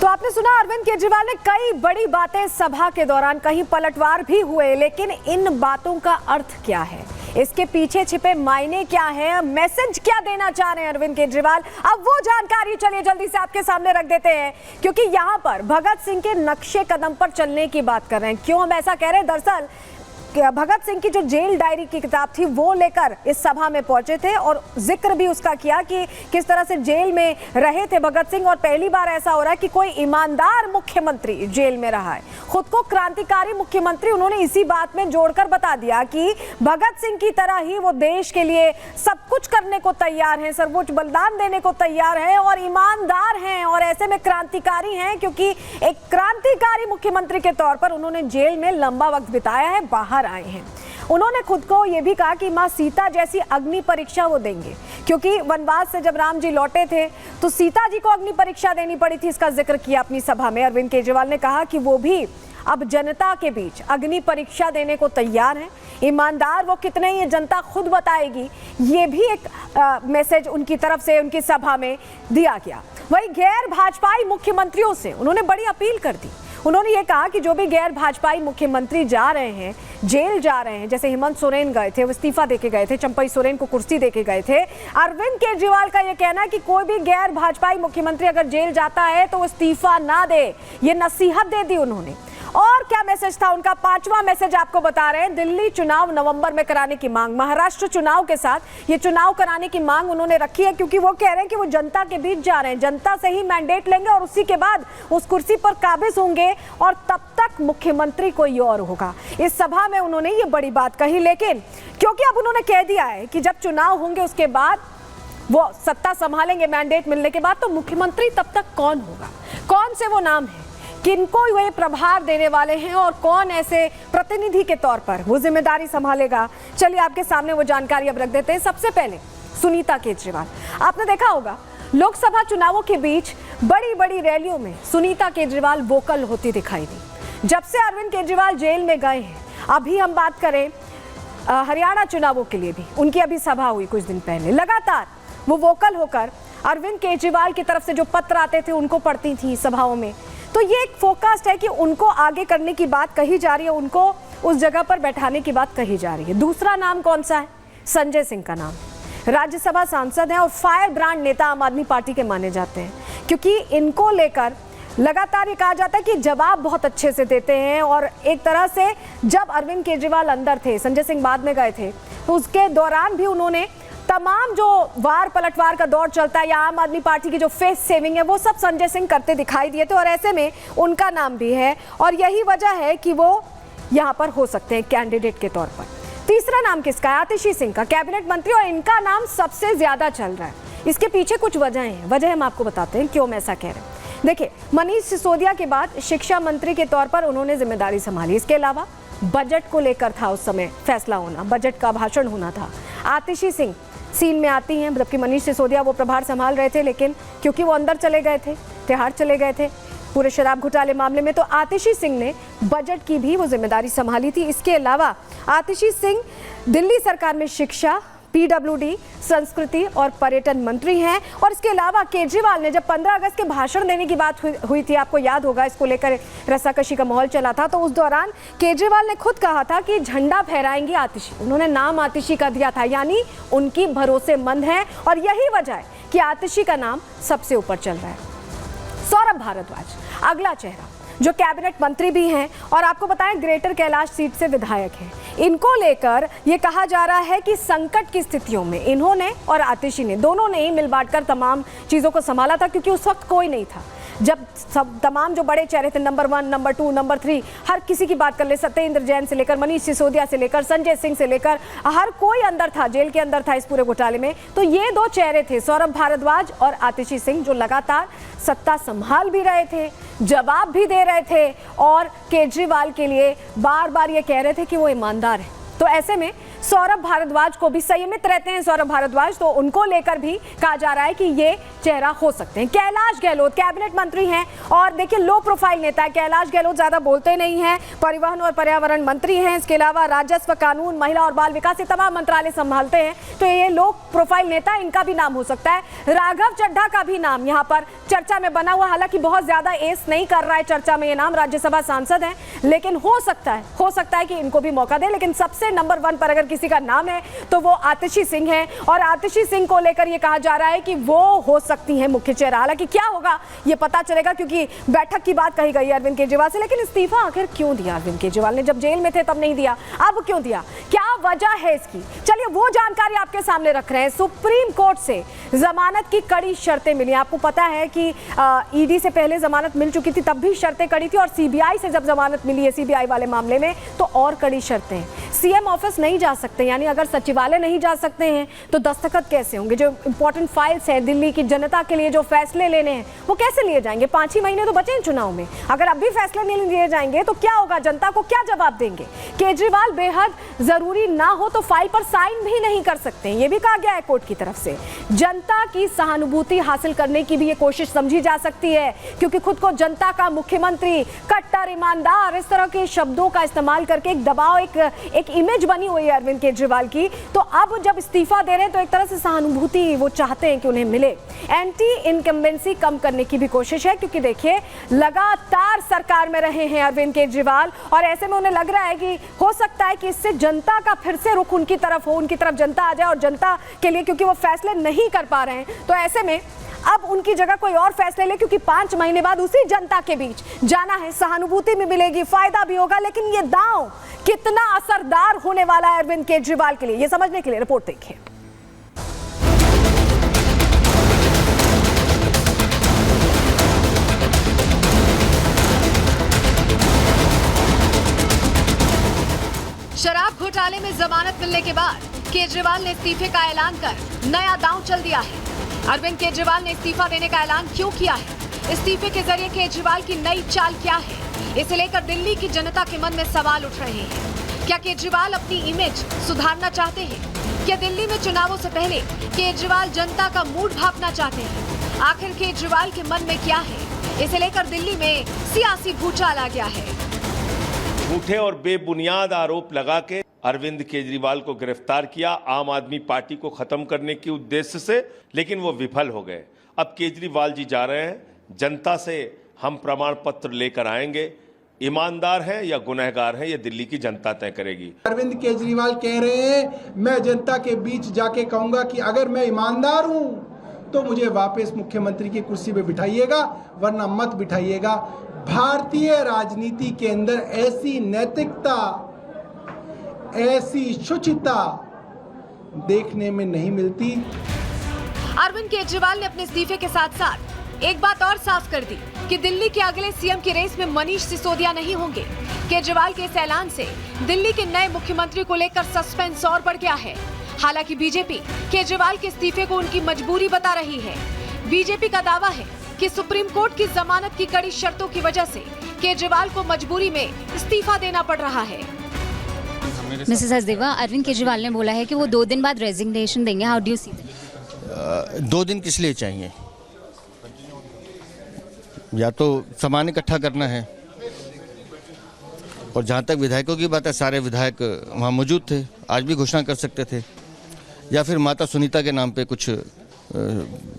तो आपने सुना अरविंद केजरीवाल ने कई बड़ी बातें सभा के दौरान, कहीं पलटवार भी हुए, लेकिन इन बातों का अर्थ क्या है, इसके पीछे छिपे मायने क्या है, मैसेज क्या देना चाह रहे हैं अरविंद केजरीवाल, अब वो जानकारी चलिए जल्दी से आपके सामने रख देते हैं। क्योंकि यहाँ पर भगत सिंह के नक्शे कदम पर चलने की बात कर रहे हैं। क्यों हम ऐसा कह रहे हैं? दरअसल भगत सिंह की जो जेल डायरी की किताब थी वो लेकर इस सभा में पहुंचे थे और जिक्र भी उसका किया कि किस तरह से जेल में रहे थे भगत सिंह, और पहली बार ऐसा हो रहा है कि कोई ईमानदार मुख्यमंत्री जेल में रहा है। खुद को क्रांतिकारी मुख्यमंत्री उन्होंने इसी बात में जोड़कर बता दिया कि भगत सिंह की तरह ही वो देश के लिए सब कुछ करने को तैयार हैं, सर्वोच्च बलिदान देने को तैयार हैं और ईमानदार हैं, और ऐसे में क्रांतिकारी हैं क्योंकि एक क्रांतिकारी मुख्यमंत्री के तौर पर उन्होंने जेल में लंबा वक्त बिताया है, बाहर आए हैं। उन्होंने खुद को यह भी कहा कि मां सीता जैसी अग्नि परीक्षा वो देंगे, क्योंकि वनवास से जब राम जी लौटे थे तो सीता जी को अग्नि परीक्षा देनी पड़ी थी। इसका जिक्र किया अपनी सभा में अरविंद केजरीवाल ने, कहा कि वो भी अब जनता के बीच अग्नि परीक्षा देने को तैयार हैं। ईमानदार वो कितने ये जनता खुद बताएगी, ये भी एक मैसेज उनकी तरफ से उनकी सभा में दिया गया। वही गैर भाजपाई मुख्यमंत्रियों से उन्होंने बड़ी अपील कर दी। उन्होंने ये कहा कि जो भी गैर भाजपाई मुख्यमंत्री जा रहे हैं, जेल जा रहे हैं, जैसे हेमंत सोरेन गए थे, वो इस्तीफा देके गए थे, चंपई सोरेन को कुर्सी देके गए थे। अरविंद केजरीवाल का ये कहना है कि कोई भी गैर भाजपाई मुख्यमंत्री अगर जेल जाता है तो वो इस्तीफा ना दे, ये नसीहत दे दी उन्होंने। और क्या मैसेज था उनका? पांचवा मैसेज आपको बता रहे हैं। दिल्ली चुनाव नवंबर में कराने की मांग, महाराष्ट्र चुनाव के साथ ये चुनाव कराने की मांग उन्होंने रखी है, क्योंकि वो कह रहे हैं कि वो जनता के बीच जा रहे हैं, जनता से ही मैंडेट लेंगे और उसी के बाद उस कुर्सी पर काबिज होंगे और तब तक मुख्यमंत्री कोई और होगा। इस सभा में उन्होंने ये बड़ी बात कही, लेकिन क्योंकि अब उन्होंने कह दिया है कि जब चुनाव होंगे उसके बाद वो सत्ता संभालेंगे मैंडेट मिलने के बाद, तो मुख्यमंत्री तब तक कौन होगा, कौन से वो नाम है, किनको वे प्रभार देने वाले हैं और कौन ऐसे प्रतिनिधि के तौर पर वो जिम्मेदारी संभालेगा। चलिए आपके सामने वो जानकारी अब रख देते हैं। सबसे पहले सुनीता केजरीवाल, आपने देखा होगा लोकसभा चुनावों के बीच बड़ी बड़ी रैलियों में सुनीता केजरीवाल वोकल होती दिखाई दी। जब से अरविंद केजरीवाल जेल में गए हैं, अभी हम बात करें हरियाणा चुनावों के लिए भी उनकी अभी सभा हुई कुछ दिन पहले, लगातार वो वोकल होकर अरविंद केजरीवाल की तरफ से जो पत्र आते थे उनको पढ़ती थी सभाओं में। तो ये एक फोकस्ड है कि उनको आगे करने की बात कही जा रही है, उनको उस जगह पर बैठाने की बात कही जा रही है। दूसरा नाम कौन सा है? संजय सिंह का नाम। राज्यसभा सांसद हैं और फायर ब्रांड नेता आम आदमी पार्टी के माने जाते हैं, क्योंकि इनको लेकर लगातार ये कहा जाता है कि जवाब बहुत अच्छे से देते हैं। और एक तरह से जब अरविंद केजरीवाल अंदर थे, संजय सिंह बाद में गए थे, तो उसके दौरान भी उन्होंने तमाम जो वार पलटवार का दौर चलता है या आम आदमी पार्टी की जो फेस सेविंग है वो सब संजय सिंह करते दिखाई दिए थे, और ऐसे में उनका नाम भी है और यही वजह है कि वो यहाँ पर हो सकते हैं कैंडिडेट के तौर पर। तीसरा नाम किसका है? आतिशी सिंह का, कैबिनेट मंत्री, और इनका नाम सबसे ज्यादा चल रहा है। इसके पीछे कुछ वजहें हैं, वजह हम आपको बताते हैं क्यों हम ऐसा कह रहे हैं। देखिए, मनीष सिसोदिया के बाद शिक्षा मंत्री के तौर पर उन्होंने जिम्मेदारी संभाली। इसके अलावा बजट को लेकर था उस समय फैसला होना, बजट का भाषण होना था। आतिशी सिंह सीन में आती हैं, जबकि मनीष सिसोदिया वो प्रभार संभाल रहे थे, लेकिन क्योंकि वो अंदर चले गए थे, तिहाड़ चले गए थे पूरे शराब घोटाले मामले में, तो आतिशी सिंह ने बजट की भी वो जिम्मेदारी संभाली थी। इसके अलावा आतिशी सिंह दिल्ली सरकार में शिक्षा, पीडब्ल्यूडी, संस्कृति और पर्यटन मंत्री हैं। और इसके अलावा केजरीवाल ने जब 15 अगस्त के भाषण देने की बात हुई थी, आपको याद होगा, इसको लेकर रस्साकशी का माहौल चला था, तो उस दौरान केजरीवाल ने खुद कहा था कि झंडा फहराएंगे आतिशी। उन्होंने नाम आतिशी का दिया था, यानी उनकी भरोसेमंद है और यही वजह है कि आतिशी का नाम सबसे ऊपर चल रहा है। सौरभ भारद्वाज अगला चेहरा, जो कैबिनेट मंत्री भी हैं और आपको बताएं ग्रेटर कैलाश सीट से विधायक हैं। इनको लेकर ये कहा जा रहा है कि संकट की स्थितियों में इन्होंने और आतिशी ने, दोनों ने ही मिल बांटकर तमाम चीज़ों को संभाला था, क्योंकि उस वक्त कोई नहीं था जब सब तमाम जो बड़े चेहरे थे, नंबर 1, नंबर 2, नंबर 3, हर किसी की बात कर ले, सत्येंद्र जैन से लेकर मनीष सिसोदिया से लेकर संजय सिंह से लेकर हर कोई अंदर था, जेल के अंदर था इस पूरे घोटाले में। तो ये दो चेहरे थे, सौरभ भारद्वाज और आतिशी सिंह, जो लगातार सत्ता संभाल भी रहे थे, जवाब भी दे रहे थे और केजरीवाल के लिए बार बार ये कह रहे थे कि वो ईमानदार है। तो ऐसे में सौरभ भारद्वाज को भी, संयमित रहते हैं सौरभ भारद्वाज, तो उनको लेकर भी कहा जा रहा है कि ये चेहरा हो सकते हैं। कैलाश गहलोत कैबिनेट मंत्री हैं और देखिए लो प्रोफाइल नेता है। कैलाश गहलोत ज्यादा बोलते नहीं हैं, परिवहन और पर्यावरण मंत्री हैं, इसके अलावा राजस्व, कानून, महिला और बाल विकास, ये तमाम मंत्रालय संभालते हैं, तो ये लो प्रोफाइल नेता, इनका भी नाम हो सकता है। राघव चड्ढा का भी नाम यहाँ पर चर्चा में बना हुआ, हालांकि बहुत ज्यादा एस नहीं कर रहा है चर्चा में ये नाम, राज्यसभा सांसद हैं, लेकिन हो सकता है कि इनको भी मौका दे। लेकिन सबसे नंबर 1 पर अगर किसी का नाम है तो वो आतिशी सिंह है, और आतिशी सिंह को लेकर ये कहा जा रहा है कि वो हो सकती है मुख्य चेहरा। हालांकि क्या होगा ये पता चलेगा, क्योंकि बैठक की बात कही गई अरविंद केजरीवाल से, लेकिन इस्तीफा आखिर क्यों दिया अरविंद केजरीवाल ने? जब जेल में थे तब नहीं दिया, अब क्यों दिया, क्या वजह है इसकी? चलिए वो जानकारी आपके सामने रख रहे हैं। सुप्रीम कोर्ट से जमानत की कड़ी शर्तें मिली। आपको पता है कि ईडी से पहले जमानत मिल चुकी थी, तब भी शर्तें कड़ी थी, और सीबीआई से जब जमानत मिली है सीबीआई वाले मामले में तो और कड़ी शर्तें हैं। सीएम ऑफिस नहीं जा सकते, यानी अगर सचिवालय नहीं जा सकते हैं तो दस्तखत कैसे होंगे? जो इंपॉर्टेंट फाइल्स हैं दिल्ली की जनता के लिए, जो फैसले लेने हैं, वो कैसे लिए जाएंगे? 5 ही महीने तो बचे हैं चुनाव में, अगर अब भी फैसले नहीं लिए जाएंगे तो क्या होगा? जनता को क्या जवाब देंगे? केजरीवाल बेहद जरूरी ना हो तो फाइल पर साइन भी नहीं कर सकते, ये भी कहा गया है कोर्ट की तरफ से। जनता की सहानुभूति हासिल करने की भी ये कोशिश समझी जा सकती है, क्योंकि खुद को जनता का मुख्यमंत्री, कट्टर ईमानदार, इस तरह के शब्दों का इस्तेमाल करके एक दबाव, एक इमेज बनी हुई है अरविंद केजरीवाल की। तो अब जब इस्तीफा दे रहे हैं तो एक तरह से सहानुभूति वो चाहते हैं कि उन्हें मिले। एंटी इनकम्बेंसी कम करने की भी कोशिश है, क्योंकि देखिए लगातार सरकार में रहे हैं अरविंद केजरीवाल, और ऐसे में उन्हें लग रहा है कि हो सकता है कि इससे जनता का फिर से रुख उनकी तरफ हो, उनकी तरफ जनता आ जाए, और जनता के लिए, क्योंकि वो फैसले नहीं कर पा रहे हैं, तो ऐसे में अब उनकी जगह कोई और फैसले ले, क्योंकि 5 महीने बाद उसी जनता के बीच जाना है, सहानुभूति भी मिलेगी, फायदा भी होगा। लेकिन ये दांव कितना असरदार होने वाला है अरविंद केजरीवाल के लिए, ये समझने के लिए रिपोर्ट देखिए। शराब घोटाले में जमानत मिलने के बाद केजरीवाल ने इस्तीफे का ऐलान कर नया दांव चल दिया है। अरविंद केजरीवाल ने इस्तीफा देने का ऐलान क्यों किया है? इस्तीफे के जरिए केजरीवाल की नई चाल क्या है? इसे लेकर दिल्ली की जनता के मन में सवाल उठ रहे हैं। क्या केजरीवाल अपनी इमेज सुधारना चाहते हैं? क्या दिल्ली में चुनावों से पहले केजरीवाल जनता का मूड भांपना चाहते हैं? आखिर केजरीवाल के मन में क्या है? इसे लेकर दिल्ली में सियासी भूचाल आ गया है। झूठे और बेबुनियाद आरोप लगा के अरविंद केजरीवाल को गिरफ्तार किया आम आदमी पार्टी को खत्म करने के उद्देश्य से, लेकिन वो विफल हो गए। अब केजरीवाल जी जा रहे हैं, जनता से हम प्रमाण पत्र लेकर आएंगे, ईमानदार हैं या गुनहगार हैं ये दिल्ली की जनता तय करेगी। अरविंद केजरीवाल कह रहे हैं, मैं जनता के बीच जाके कहूंगा कि अगर मैं ईमानदार हूं तो मुझे वापस मुख्यमंत्री की कुर्सी पे बिठाइएगा, वरना मत बिठाइएगा। भारतीय राजनीति के अंदर ऐसी नैतिकता, ऐसी शुचिता देखने में नहीं मिलती। अरविंद केजरीवाल ने अपने इस्तीफे के साथ साथ एक बात और साफ कर दी कि दिल्ली के अगले सीएम की रेस में मनीष सिसोदिया नहीं होंगे। केजरीवाल के इस ऐलान से दिल्ली के नए मुख्यमंत्री को लेकर सस्पेंस और बढ़ गया है। हालांकि बीजेपी केजरीवाल के इस्तीफे को उनकी मजबूरी बता रही है। बीजेपी का दावा है कि सुप्रीम कोर्ट की जमानत की कड़ी शर्तों की वजह से केजरीवाल को मजबूरी में इस्तीफा देना पड़ रहा है। मिसेस हसदेवा, अरविंद केजरीवाल ने बोला है कि वो 2 दिन बाद रेजिग्नेशन देंगे। How do you see that? 2 दिन किस लिए चाहिए? या तो सामान इकट्ठा करना है, और जहाँ तक विधायकों की बात है, सारे विधायक वहाँ मौजूद थे, आज भी घोषणा कर सकते थे, या फिर माता सुनीता के नाम पे कुछ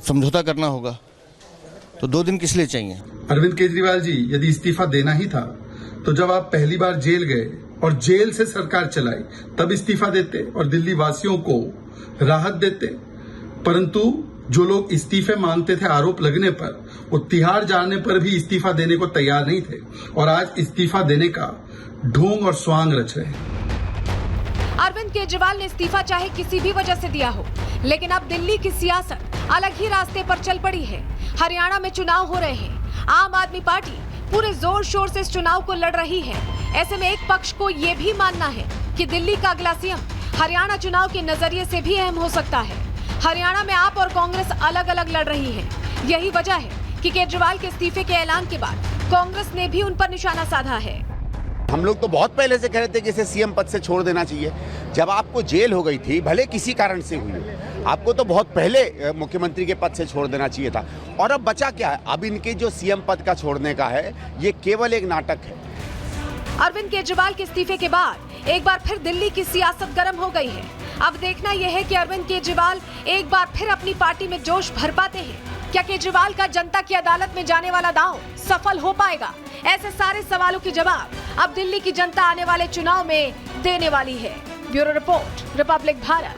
समझौता करना होगा। तो 2 दिन किस लिए चाहिए? अरविंद केजरीवाल जी, यदि इस्तीफा देना ही था तो जब आप पहली बार जेल गए और जेल से सरकार चलाई तब इस्तीफा देते और दिल्ली वासियों को राहत देते। परंतु जो लोग इस्तीफे मांगते थे आरोप लगने पर, वो तिहाड़ जाने पर भी इस्तीफा देने को तैयार नहीं थे, और आज इस्तीफा देने का ढोंग और स्वांग रच रहे हैं। अरविंद केजरीवाल ने इस्तीफा चाहे किसी भी वजह से दिया हो, लेकिन अब दिल्ली की सियासत अलग ही रास्ते पर चल पड़ी है। हरियाणा में चुनाव हो रहे हैं, आम आदमी पार्टी पूरे जोर शोर से इस चुनाव को लड़ रही है। ऐसे में एक पक्ष को ये भी मानना है कि दिल्ली का अगला सीएम हरियाणा चुनाव के नजरिए से भी अहम हो सकता है। हरियाणा में आप और कांग्रेस अलग अलग लड़ रही है। यही वजह है कि केजरीवाल के इस्तीफे के ऐलान के बाद कांग्रेस ने भी उन पर निशाना साधा है। हम लोग तो बहुत पहले से कह रहे थे कि इसे सीएम पद से छोड़ देना चाहिए। जब आपको जेल हो गई थी, भले किसी कारण से हुई, आपको तो बहुत पहले मुख्यमंत्री के पद से छोड़ देना चाहिए था। और अब बचा क्या है? अब इनके जो सीएम पद का छोड़ने का है, ये केवल एक नाटक है। अरविंद केजरीवाल के इस्तीफे के बाद एक बार फिर दिल्ली की सियासत गर्म हो गई है। अब देखना यह है कि अरविंद केजरीवाल एक बार फिर अपनी पार्टी में जोश भर पाते हैं। क्या केजरीवाल का जनता की अदालत में जाने वाला दांव सफल हो पाएगा? ऐसे सारे सवालों के जवाब अब दिल्ली की जनता आने वाले चुनाव में देने वाली है। Bureau report, Republic Bharat.